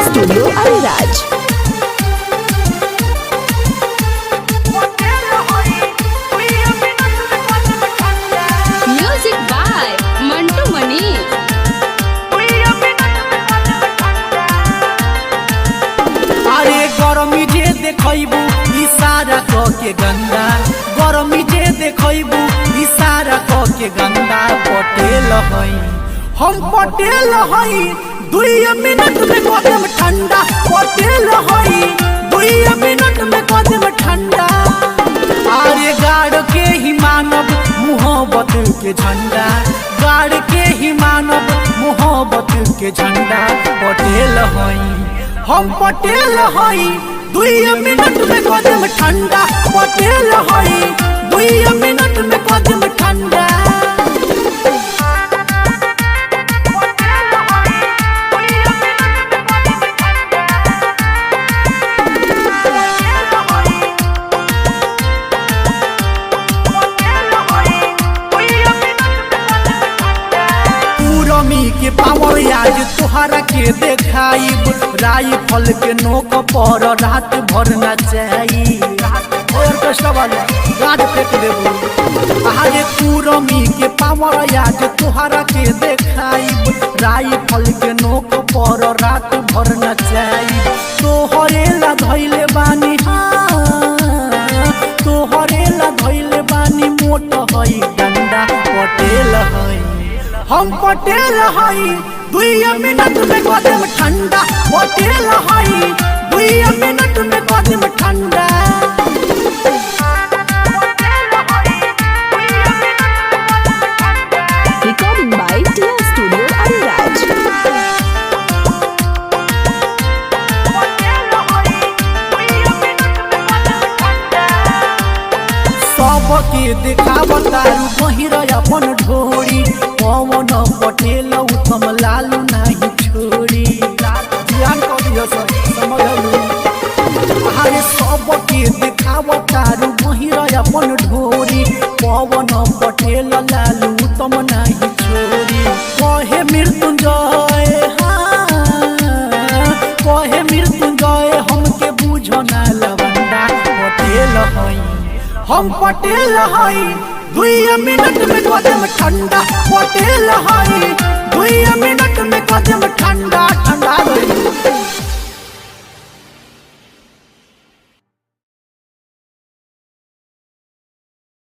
Studio Areraj. Music by Mantu Mani. अरे गरमी जे देखबू इशारा क के गंदा, गरमी जे देखबू इशारा क के गंदा। पटेल हई हम पटेल हई 2 मिनट में कदम ठंडा। पटेल हई 2 मिनट में कदम ठंडा। अरे गाड़ के ही मानव मोहब्बत के झंडा, गाड़ के ही मानव मोहब्बत के झंडा। पटेल हई हम पटेल हई 2 मिनट में कदम ठंडा। पटेल हई 2 मिनट में कदम ठंडा। के पावर आज तोहरा के देखाइब, राइफल के नोक पर रात भर नचाई। गाज फेंक देबू आज पूरमी के पावर आज तोहरा के देखाइब, राइफल के नोक पर रात भर नचाई। तोहरे ला धैले बानी, तोहरे ला धैले बानी मोट हई डंडा। पटेल हई हम पटेल हई 2 मिनट में कदम ठंडा। पटेल हई 2 मिनट में कदम ठंडा। Recording by Tiya studio Areraj. सबके देखावतारू बहिर अपन ढोरी। पवन पटेल उत्तम लालू नहीं छोड़ी। ध्यान कर दियो सब समझलू। अरे सबके देखावतारू बहिर अपन ढोरी। पवन पटेल लालू उत्तम नहीं छोड़ी। कहे मृत्युंजय, कहे मृत्युंजय हमके बुझना लवंडा। पटेल हई हम पटेल हई 2 मिनट में कदम ठंडा। पटेल हई 2 मिनट में कदम ठंडा। ठंडा गई।